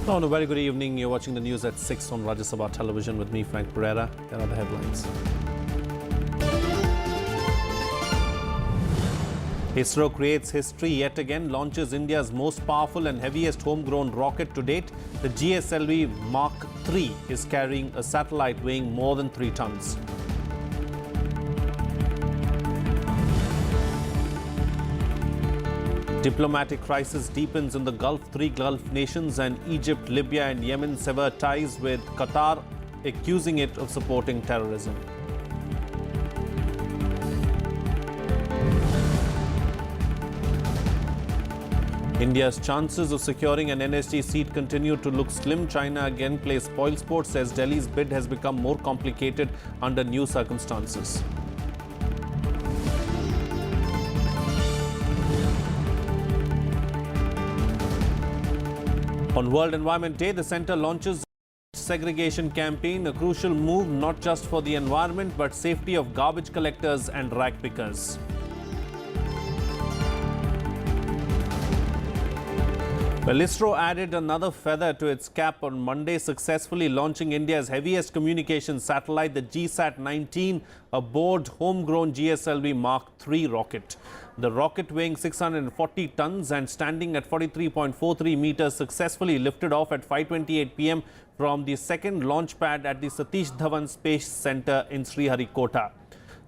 Oh, and a very good evening. You're watching the news at 6 on Rajya Sabha television with me, Frank Pereira. Here are the headlines. ISRO creates history yet again, launches India's most powerful and heaviest homegrown rocket to date. The GSLV Mark III is carrying a satellite weighing more than 3 tons. Diplomatic crisis deepens in the Gulf. 3 Gulf nations and Egypt, Libya and Yemen sever ties with Qatar, accusing it of supporting terrorism. India's chances of securing an NSG seat continue to look slim. China again plays spoilsport, says Delhi's bid has become more complicated under new circumstances. On World Environment Day, the centre launches segregation campaign, a crucial move not just for the environment but safety of garbage collectors and rag pickers. Well, ISRO added another feather to its cap on Monday, successfully launching India's heaviest communication satellite, the GSAT-19, aboard homegrown GSLV Mark III rocket. The rocket, weighing 640 tons and standing at 43.43 meters, successfully lifted off at 5:28 p.m. from the second launch pad at the Satish Dhawan Space Center in Sriharikota.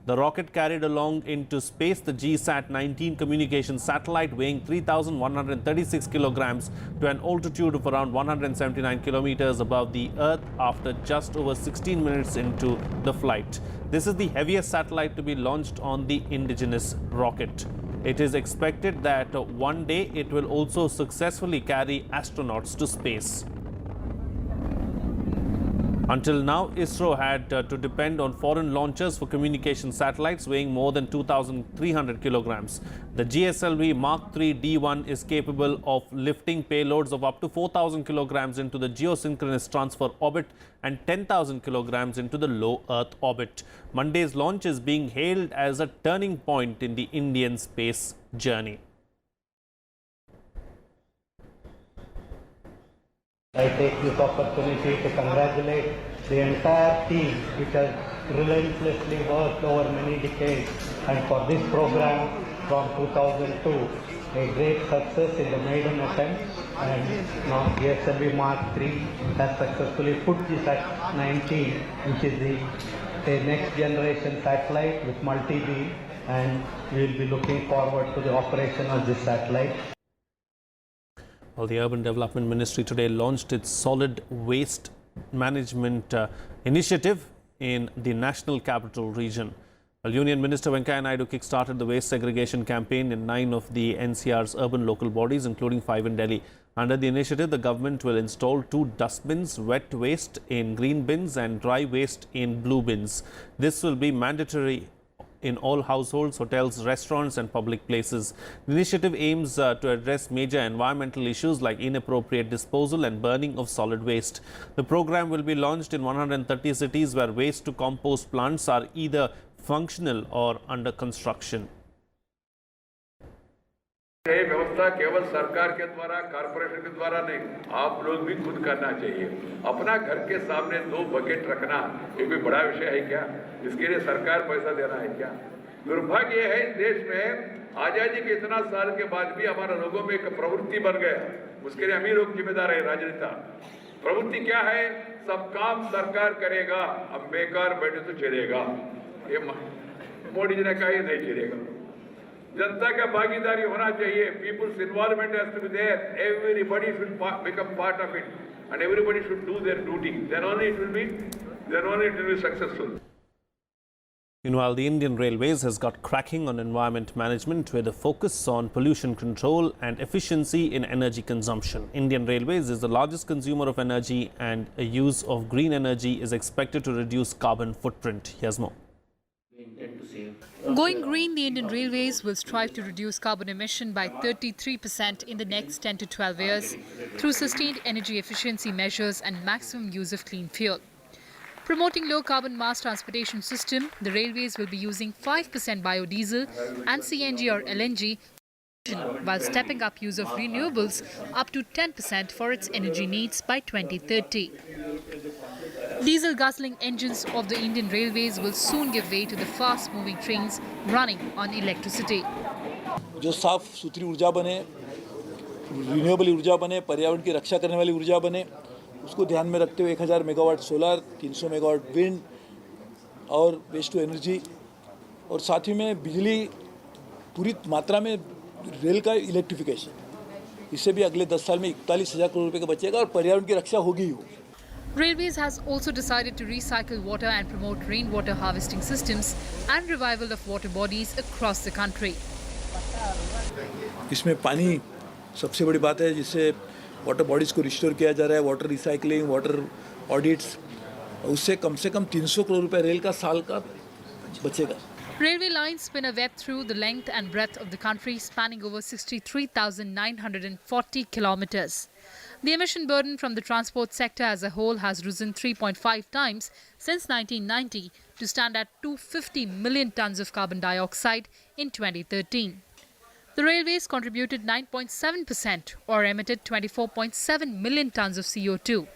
The rocket carried along into space the GSAT-19 communication satellite, weighing 3,136 kilograms, to an altitude of around 179 kilometers above the Earth after just over 16 minutes into the flight. This is the heaviest satellite to be launched on the indigenous rocket. It is expected that one day it will also successfully carry astronauts to space. Until now, ISRO had to depend on foreign launchers for communication satellites weighing more than 2,300 kilograms. The GSLV Mark III D1 is capable of lifting payloads of up to 4,000 kilograms into the geosynchronous transfer orbit and 10,000 kilograms into the low Earth orbit. Monday's launch is being hailed as a turning point in the Indian space journey. I take this opportunity to congratulate the entire team which has relentlessly worked over many decades, and for this program from 2002, a great success in the maiden attempt, and now GSLV Mark III has successfully put this at 19, which is the next generation satellite with multi-beam, and we will be looking forward to the operation of this satellite. Well, the Urban Development Ministry today launched its solid waste management initiative in the National Capital Region. Well, Union Minister Venkaiah Naidu kick-started the waste segregation campaign in 9 of the NCR's urban local bodies, including 5 in Delhi. Under the initiative, the government will install 2 dustbins, wet waste in green bins and dry waste in blue bins. This will be mandatory in all households, hotels, restaurants and public places. The initiative aims to address major environmental issues like inappropriate disposal and burning of solid waste. The program will be launched in 130 cities where waste to compost plants are either functional or under construction. ये व्यवस्था केवल सरकार के द्वारा, corporation के द्वारा नहीं, आप लोग भी खुद करना चाहिए। अपना घर के सामने 2 बकेट रखना ये कोई बड़ा विषय है क्या? इसके लिए सरकार पैसा देना है क्या? दुर्भाग्य है इस देश में आजादी के इतना साल के बाद भी हमारे लोगों में एक प्रवृत्ति बन गया, उसके लिए हम ही लोग जिम्मेदार है। राजनेता प्रवृत्ति क्या है? सब काम सरकार करेगा, हम बेकार बैठे तो चलेगा। ये मोदी जी ने कहा ये नहीं चलेगा। जनता का भागीदारी होना चाहिए. People's involvement has to be there. Everybody should become part of it, and everybody should do their duty. Then only it will be successful. Meanwhile, the Indian Railways has got cracking on environment management with a focus on pollution control and efficiency in energy consumption. Indian Railways is the largest consumer of energy, and a use of green energy is expected to reduce carbon footprint. Here's more. Going green, the Indian Railways will strive to reduce carbon emission by 33% in the next 10 to 12 years through sustained energy efficiency measures and maximum use of clean fuel. Promoting low-carbon mass transportation system, the railways will be using 5% biodiesel and CNG or LNG while stepping up use of renewables up to 10% for its energy needs by 2030. Diesel guzzling engines of the Indian Railways will soon give way to the fast-moving trains running on electricity. जो साफ सुथरी ऊर्जा बने, renewable ऊर्जा बने, पर्यावरण की रक्षा करने वाली ऊर्जा बने, उसको ध्यान में रखते हुए 1000 मेगावाट सोलर, 300 मेगावाट विंड और वेस्ट टू एनर्जी, और साथ ही में बिजली पूरी मात्रा में रेल का इलेक्ट्रिफिकेशन, इससे भी अगले 10 साल में 41,000 करोड़ रुपए का बचेगा और पर्यावरण की रक्षा होगी ही होगी. Railways has also decided to recycle water and promote rainwater harvesting systems and revival of water bodies across the country. इसमें पानी सबसे बड़ी बात है, जिससे वाटर बॉडीज़ को रिस्टोर किया जा रहा है, वाटर रिसाइकलिंग, वाटर ऑडिट्स, उससे कम से कम 300 करोड़ रुपए रेल का साल का बचेगा. Railway lines spin a web through the length and breadth of the country, spanning over 63,940 kilometers. The emission burden from the transport sector as a whole has risen 3.5 times since 1990 to stand at 250 million tons of carbon dioxide in 2013. The railways contributed 9.7% or emitted 24.7 million tons of CO2.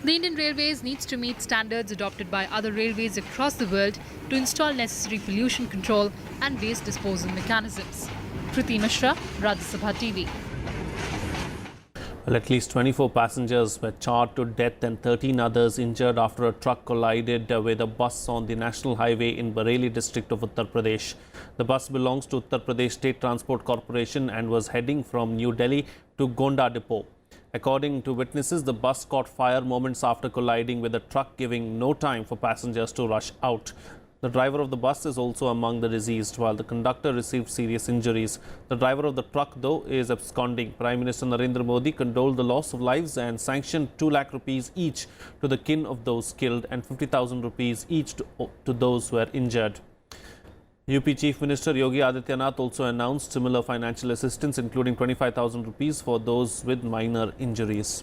The Indian Railways needs to meet standards adopted by other railways across the world to install necessary pollution control and waste disposal mechanisms. Kriti Mishra, Rajya Sabha TV. Well, at least 24 passengers were charred to death and 13 others injured after a truck collided with a bus on the national highway in Bareilly district of Uttar Pradesh. The bus belongs to Uttar Pradesh State Transport Corporation and was heading from New Delhi to Gonda depot. According to witnesses, the bus caught fire moments after colliding with a truck, giving no time for passengers to rush out. The driver of the bus is also among the deceased, while the conductor received serious injuries. The driver of the truck, though, is absconding. Prime Minister Narendra Modi condoled the loss of lives and sanctioned 2 lakh rupees each to the kin of those killed and 50,000 rupees each to those who were injured. UP Chief Minister Yogi Adityanath also announced similar financial assistance, including 25,000 rupees for those with minor injuries.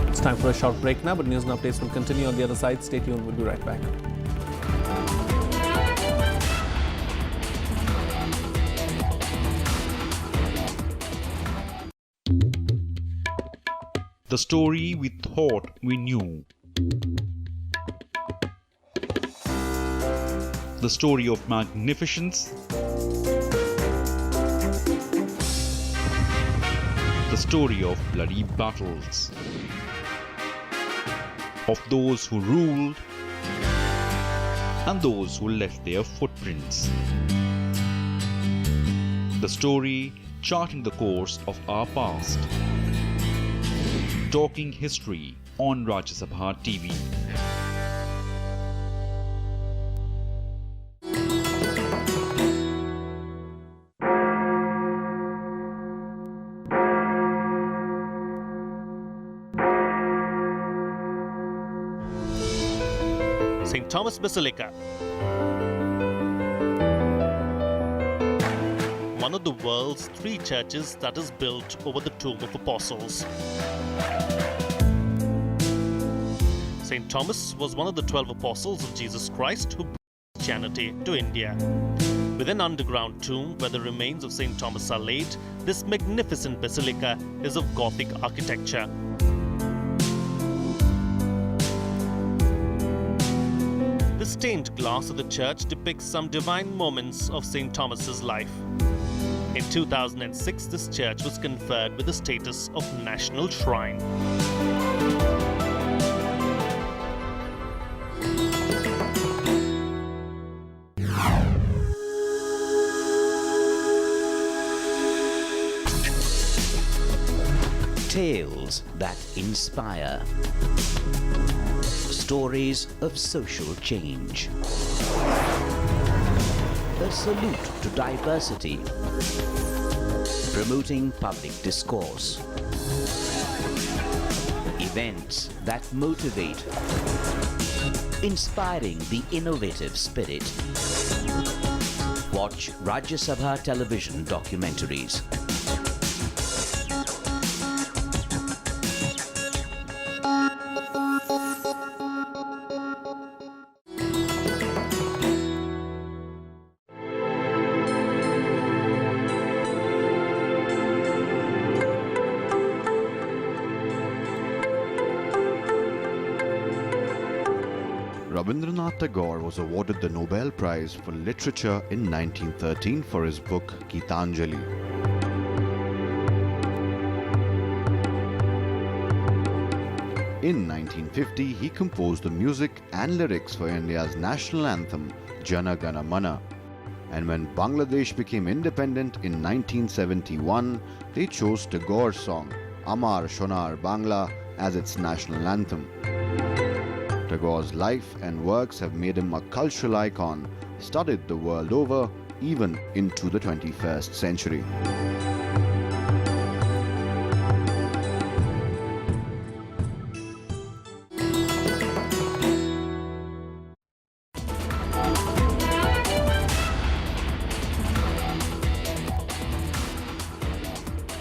It's time for a short break now, but news and updates will continue on the other side. Stay tuned, we'll be right back. The story we thought we knew. The story of magnificence. The story of bloody battles. Of those who ruled and those who left their footprints. The story charting the course of our past. Talking History on Rajya Sabha TV. St. Thomas Basilica. One of the world's 3 churches that is built over the Tomb of Apostles. St. Thomas was one of the 12 apostles of Jesus Christ who brought Christianity to India. With an underground tomb where the remains of St. Thomas are laid, this magnificent basilica is of Gothic architecture. The stained glass of the church depicts some divine moments of St. Thomas's life. In 2006, this church was conferred with the status of National Shrine. Tales that inspire. Stories of social change. A salute to diversity. Promoting public discourse. Events that motivate. Inspiring the innovative spirit. Watch Rajya Sabha television documentaries. Rabindranath Tagore was awarded the Nobel Prize for Literature in 1913 for his book Gitanjali. In 1950, he composed the music and lyrics for India's national anthem, Jana Gana Mana. And when Bangladesh became independent in 1971, they chose Tagore's song, Amar Shonar Bangla, as its national anthem. Tagore's life and works have made him a cultural icon, studied the world over, even into the 21st century.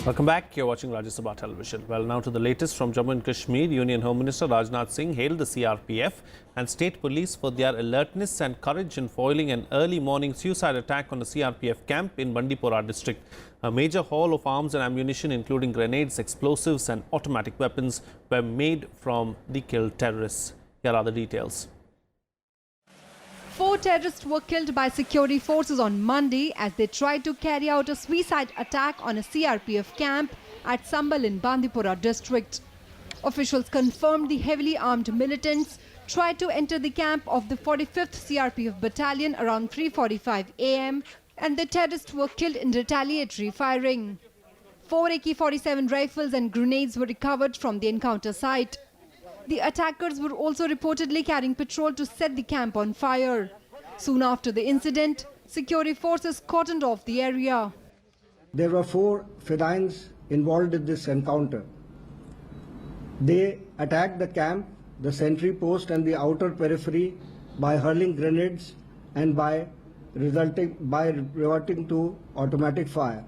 Welcome back. You're watching Rajya Sabha television. Well, now to the latest from Jammu and Kashmir. Union Home Minister Rajnath Singh hailed the CRPF and state police for their alertness and courage in foiling an early morning suicide attack on a CRPF camp in Bandipora district. A major haul of arms and ammunition, including grenades, explosives and automatic weapons, were made from the killed terrorists. Here are the details. 4 terrorists were killed by security forces on Monday as they tried to carry out a suicide attack on a CRPF camp at Sambal in Bandipora district. Officials confirmed the heavily armed militants tried to enter the camp of the 45th CRPF battalion around 3:45 am and the terrorists were killed in retaliatory firing. 4 AK-47 rifles and grenades were recovered from the encounter site. The attackers were also reportedly carrying petrol to set the camp on fire. Soon after the incident, security forces cordoned off the area. There were 4 Fedayins involved in this encounter. They attacked the camp, the sentry post and the outer periphery by hurling grenades and by reverting to automatic fire.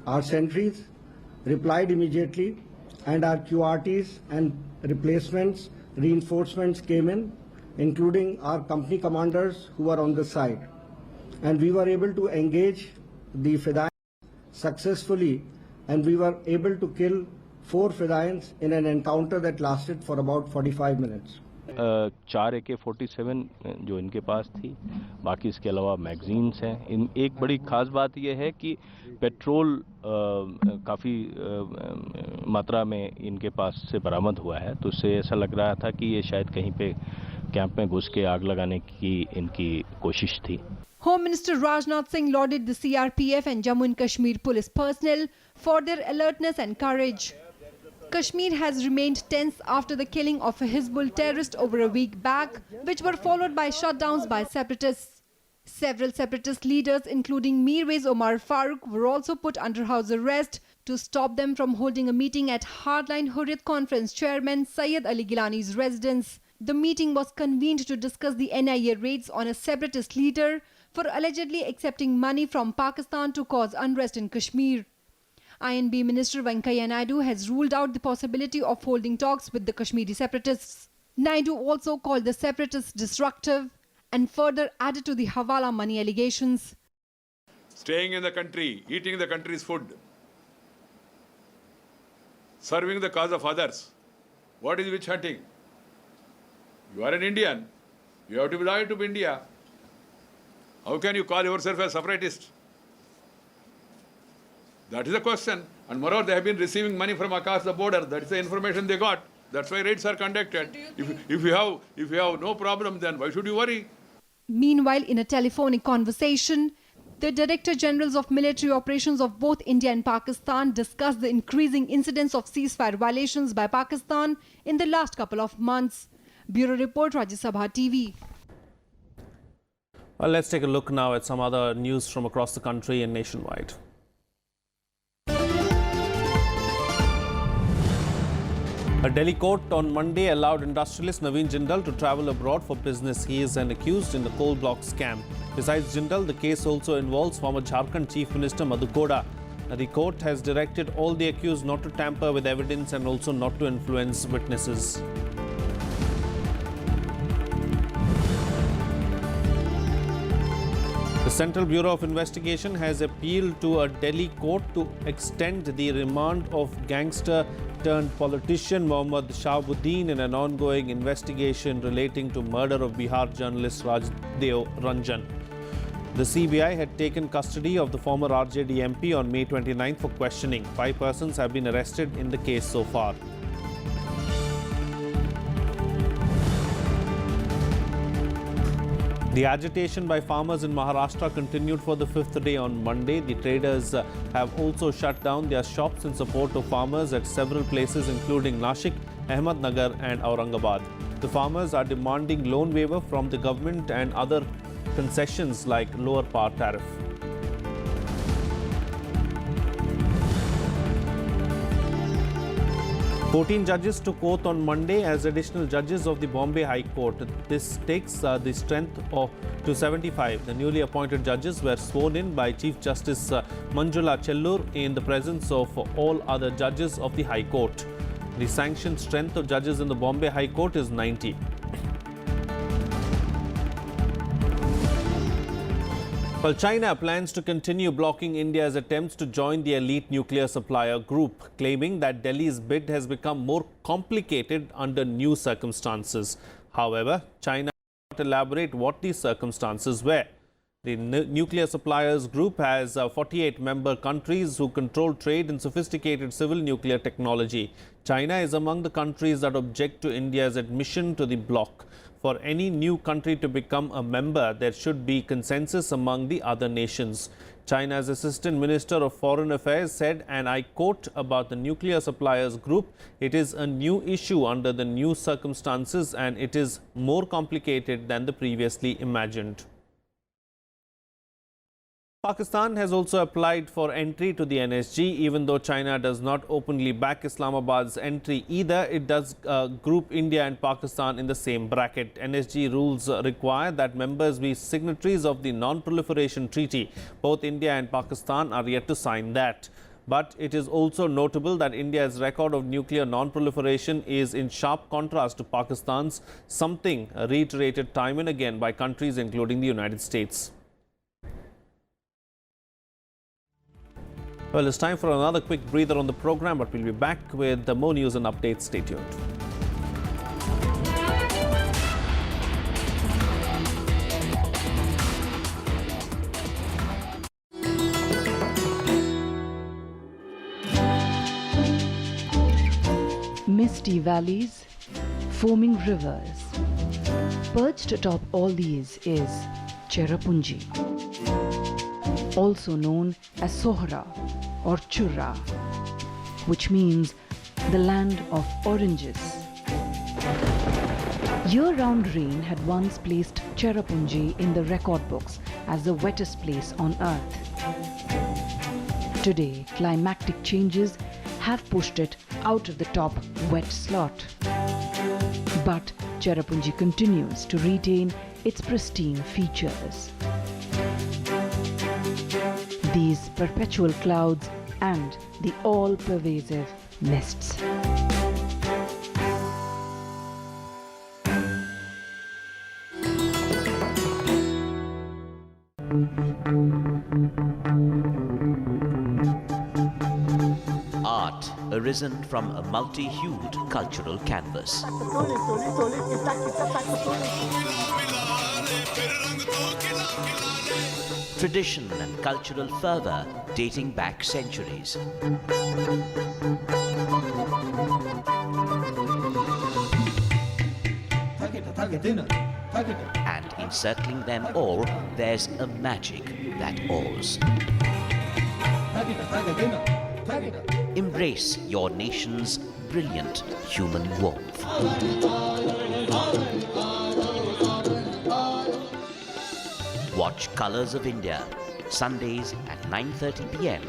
Our sentries replied immediately and our QRTs and replacements, reinforcements came in, including our company commanders who were on the site. And we were able to engage the Fedayins successfully and we were able to kill 4 Fedayins in an encounter that lasted for about 45 minutes. 4 AK-47 जो इनके पास थी, बाकी इसके अलावा magazines हैं. एक बड़ी खास बात यह है कि पेट्रोल काफ़ी मात्रा में इनके पास से बरामद हुआ है, तो इससे ऐसा लग रहा था कि ये शायद कहीं पे कैंप में घुस के आग लगाने की इनकी कोशिश थी. Home Minister Rajnath Singh lauded the CRPF and Jammu and Kashmir police personnel for their alertness and courage. Kashmir has remained tense after the killing of a Hizbul terrorist over a week back, which were followed by shutdowns by separatists. Several separatist leaders, including Mirwaiz Omar Farooq, were also put under house arrest to stop them from holding a meeting at Hardline Hurriyat Conference Chairman Syed Ali Gilani's residence. The meeting was convened to discuss the NIA raids on a separatist leader for allegedly accepting money from Pakistan to cause unrest in Kashmir. INB Minister Venkaiah Naidu has ruled out the possibility of holding talks with the Kashmiri separatists. Naidu also called the separatists destructive and further added to the Hawala money allegations. Staying in the country, eating the country's food, serving the cause of others. What is witch hunting? You are an Indian. You have to be loyal to India. How can you call yourself a separatist? That is the question. And moreover, they have been receiving money from across the border. That is the information they got. That's why raids are conducted. If you have no problem, then why should you worry? Meanwhile, in a telephonic conversation, the Director Generals of Military Operations of both India and Pakistan discussed the increasing incidents of ceasefire violations by Pakistan in the last couple of months. Bureau Report, Rajya Sabha TV. Well, let's take a look now at some other news from across the country and nationwide. A Delhi court on Monday allowed industrialist Naveen Jindal to travel abroad for business. He is an accused in the coal block scam. Besides Jindal, the case also involves former Jharkhand Chief Minister Madhu Koda. The court has directed all the accused not to tamper with evidence and also not to influence witnesses. The Central Bureau of Investigation has appealed to a Delhi court to extend the remand of gangster-turned-politician Mohammad Shahabuddin in an ongoing investigation relating to murder of Bihar journalist Rajya Ranjan. The CBI had taken custody of the former RJD MP on May 29th for questioning. 5 persons have been arrested in the case so far. The agitation by farmers in Maharashtra continued for the 5th day on Monday. The traders have also shut down their shops in support of farmers at several places including Nashik, Ahmednagar and Aurangabad. The farmers are demanding loan waiver from the government and other concessions like lower power tariff. Fourteen judges took oath on Monday as additional judges of the Bombay High Court. This takes the strength to 75. The newly appointed judges were sworn in by Chief Justice Manjula Chellur in the presence of all other judges of the High Court. The sanctioned strength of judges in the Bombay High Court is 90. Well, China plans to continue blocking India's attempts to join the elite nuclear supplier group, claiming that Delhi's bid has become more complicated under new circumstances. However, China did not elaborate what these circumstances were. The nuclear suppliers group has 48 member countries who control trade in sophisticated civil nuclear technology. China is among the countries that object to India's admission to the bloc. For any new country to become a member, there should be consensus among the other nations. China's Assistant Minister of Foreign Affairs said, and I quote about the nuclear suppliers group, "It is a new issue under the new circumstances and it is more complicated than the previously imagined." Pakistan has also applied for entry to the NSG. Even though China does not openly back Islamabad's entry either, it does group India and Pakistan in the same bracket. NSG rules require that members be signatories of the Non-Proliferation Treaty. Both India and Pakistan are yet to sign that. But it is also notable that India's record of nuclear non-proliferation is in sharp contrast to Pakistan's, something reiterated time and again by countries including the United States. Well, it's time for another quick breather on the program, but we'll be back with more news and updates. Stay tuned. Misty valleys, foaming rivers. Perched atop all these is Cherrapunji, also known as Sohra or Churra, which means the land of oranges. Year-round rain had once placed Cherrapunji in the record books as the wettest place on earth. Today, climatic changes have pushed it out of the top wet slot. But Cherrapunji continues to retain its pristine features. These perpetual clouds and the all-pervasive mists. Art arisen from a multi-hued cultural canvas. Tradition and cultural fervor dating back centuries. And encircling them all, there's a magic that awes. Embrace your nation's brilliant human warmth. Watch Colours of India, Sundays at 9:30 p.m.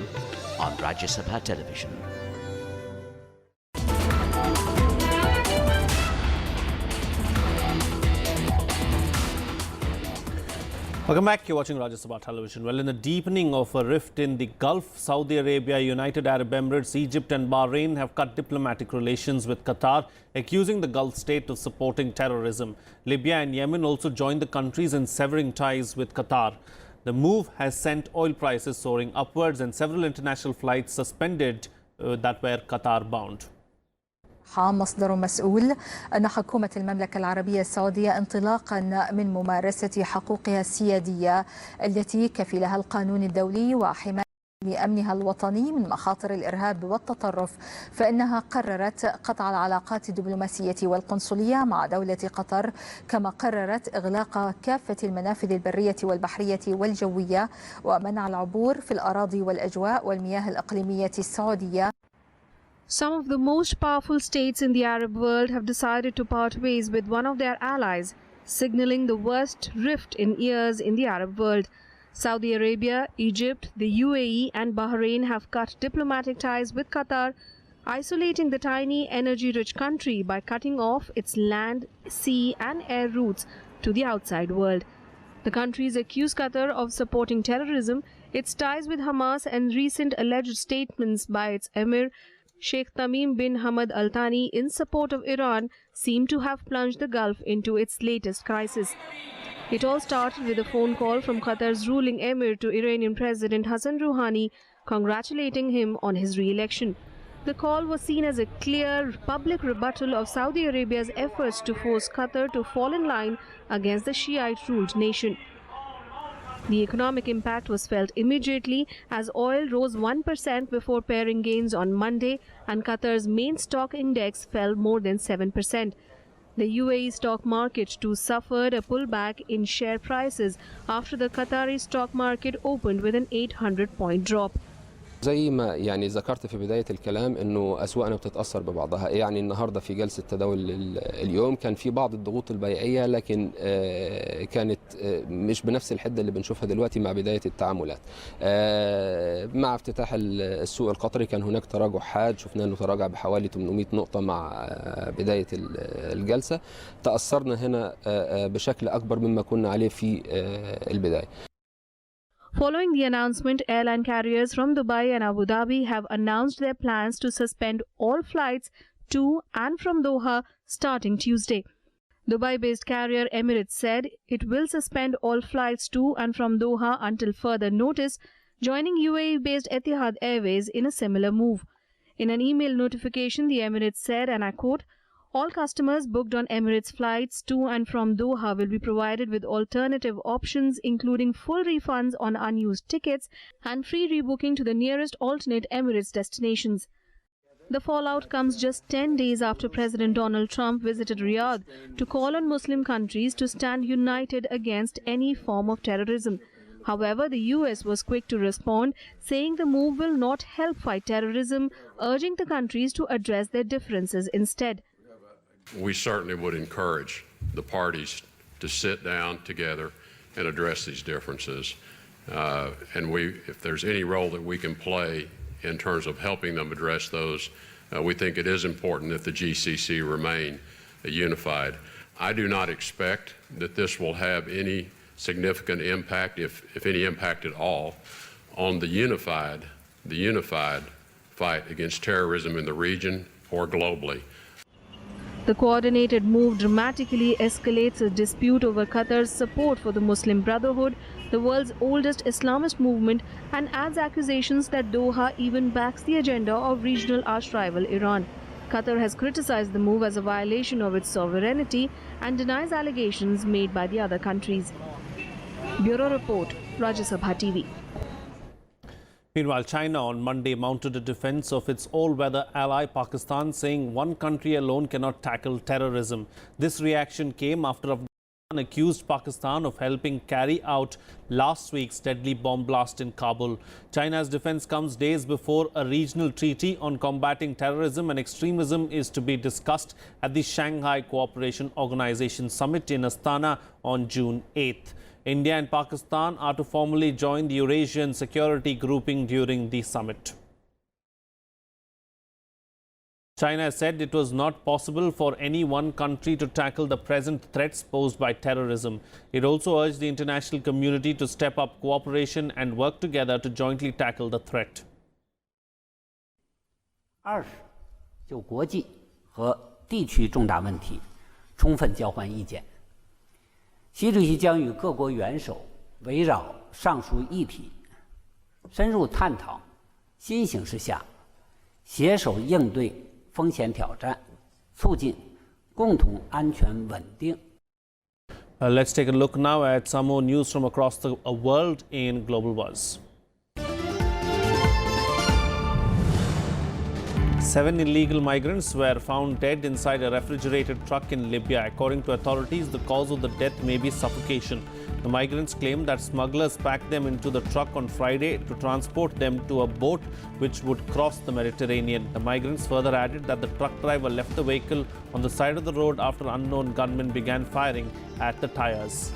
on Rajya Sabha television. Welcome back. You're watching Rajya Sabha television. Well, in the deepening of a rift in the Gulf, Saudi Arabia, United Arab Emirates, Egypt and Bahrain have cut diplomatic relations with Qatar, accusing the Gulf state of supporting terrorism. Libya and Yemen also joined the countries in severing ties with Qatar. The move has sent oil prices soaring upwards and several international flights suspended that were Qatar bound. مصدر مسؤول أن حكومة المملكة العربية السعودية انطلاقا من ممارسة حقوقها السيادية التي كفلها القانون الدولي وحماية لأمنها الوطني من مخاطر الإرهاب والتطرف، فإنها قررت قطع العلاقات الدبلوماسية والقنصلية مع دولة قطر، كما قررت إغلاق كافة المنافذ البرية والبحرية والجوية ومنع العبور في الأراضي والأجواء والمياه الإقليمية السعودية. Some of the most powerful states in the Arab world have decided to part ways with one of their allies, signaling the worst rift in years in the Arab world. Saudi Arabia, Egypt, the UAE and Bahrain have cut diplomatic ties with Qatar, isolating the tiny energy-rich country by cutting off its land, sea and air routes to the outside world. The countries accuse Qatar of supporting terrorism, its ties with Hamas and recent alleged statements by its emir Sheikh Tamim bin Hamad Al Thani in support of Iran seem to have plunged the Gulf into its latest crisis. It all started with a phone call from Qatar's ruling emir to Iranian President Hassan Rouhani, congratulating him on his re-election. The call was seen as a clear public rebuttal of Saudi Arabia's efforts to force Qatar to fall in line against the Shiite-ruled nation. The economic impact was felt immediately as oil rose 1% before paring gains on Monday and Qatar's main stock index fell more than 7%. The UAE stock market too suffered a pullback in share prices after the Qatari stock market opened with an 800-point drop. زي ما يعني ذكرت في بداية الكلام انه اسواقنا بتتأثر ببعضها، يعني النهارده في جلسة تداول اليوم كان في بعض الضغوط البيعية لكن كانت مش بنفس الحدة اللي بنشوفها دلوقتي مع بداية التعاملات. مع افتتاح السوق القطري كان هناك تراجع حاد، شفنا انه تراجع بحوالي 800 نقطة مع بداية الجلسة. تأثرنا هنا بشكل أكبر مما كنا عليه في البداية. Following the announcement, airline carriers from Dubai and Abu Dhabi have announced their plans to suspend all flights to and from Doha starting Tuesday. Dubai-based carrier Emirates said it will suspend all flights to and from Doha until further notice, joining UAE-based Etihad Airways in a similar move. In an email notification, the Emirates said, and I quote, "All customers booked on Emirates flights to and from Doha will be provided with alternative options, including full refunds on unused tickets and free rebooking to the nearest alternate Emirates destinations." The fallout comes just 10 days after President Donald Trump visited Riyadh to call on Muslim countries to stand united against any form of terrorism. However, the US was quick to respond, saying the move will not help fight terrorism, urging the countries to address their differences instead. We certainly would encourage the parties to sit down together and address these differences. And if there's any role that we can play in terms of helping them address those, we think it is important that the GCC remain unified. I do not expect that this will have any significant impact, if any impact at all, on the unified fight against terrorism in the region or globally. The coordinated move dramatically escalates a dispute over Qatar's support for the Muslim Brotherhood, the world's oldest Islamist movement, and adds accusations that Doha even backs the agenda of regional arch-rival Iran. Qatar has criticized the move as a violation of its sovereignty and denies allegations made by the other countries. Bureau Report, Rajya Sabha TV. Meanwhile, China on Monday mounted a defense of its all-weather ally Pakistan, saying one country alone cannot tackle terrorism. This reaction came after Afghanistan accused Pakistan of helping carry out last week's deadly bomb blast in Kabul. China's defense comes days before a regional treaty on combating terrorism and extremism is to be discussed at the Shanghai Cooperation Organization Summit in Astana on June 8th. India and Pakistan are to formally join the Eurasian Security Grouping during the summit. China said it was not possible for any one country to tackle the present threats posed by terrorism. It also urged the international community to step up cooperation and work together to jointly tackle the threat. 二是就国际和地区重大问题充分交换意见。习主席将与各国元首围绕上述议题，深入探讨新形势下携手应对风险挑战，促进共同安全稳定。 Let's take a look now at some more news from across the world in Global Buzz. 7 illegal migrants were found dead inside a refrigerated truck in Libya. According to authorities, the cause of the death may be suffocation. The migrants claim that smugglers packed them into the truck on Friday to transport them to a boat which would cross the Mediterranean. The migrants further added that the truck driver left the vehicle on the side of the road after unknown gunmen began firing at the tires.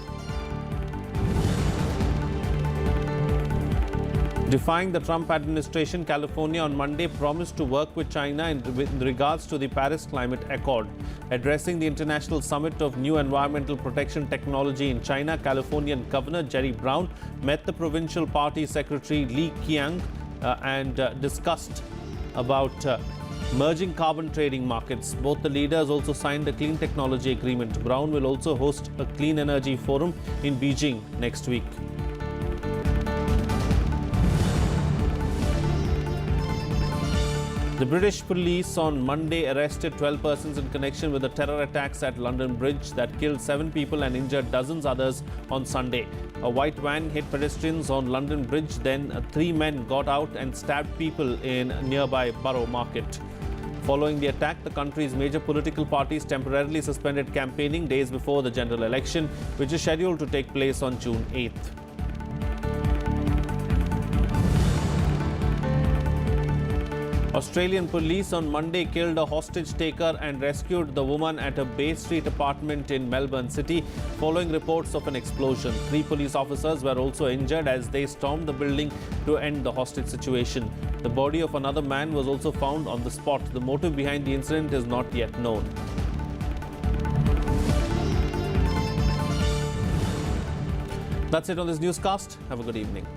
Defying the Trump administration, California on Monday promised to work with China in regards to the Paris Climate Accord. Addressing the International Summit of New Environmental Protection Technology in China, Californian Governor Jerry Brown met the provincial party secretary Li Qiang and discussed about merging carbon trading markets. Both the leaders also signed a clean technology agreement. Brown will also host a clean energy forum in Beijing next week. The British police on Monday arrested 12 persons in connection with the terror attacks at London Bridge that killed 7 people and injured dozens others on Sunday. A white van hit pedestrians on London Bridge, then 3 men got out and stabbed people in nearby Borough Market. Following the attack, the country's major political parties temporarily suspended campaigning days before the general election, which is scheduled to take place on June 8th. Australian police on Monday killed a hostage taker and rescued the woman at a Bay Street apartment in Melbourne City following reports of an explosion. 3 police officers were also injured as they stormed the building to end the hostage situation. The body of another man was also found on the spot. The motive behind the incident is not yet known. That's it on this newscast. Have a good evening.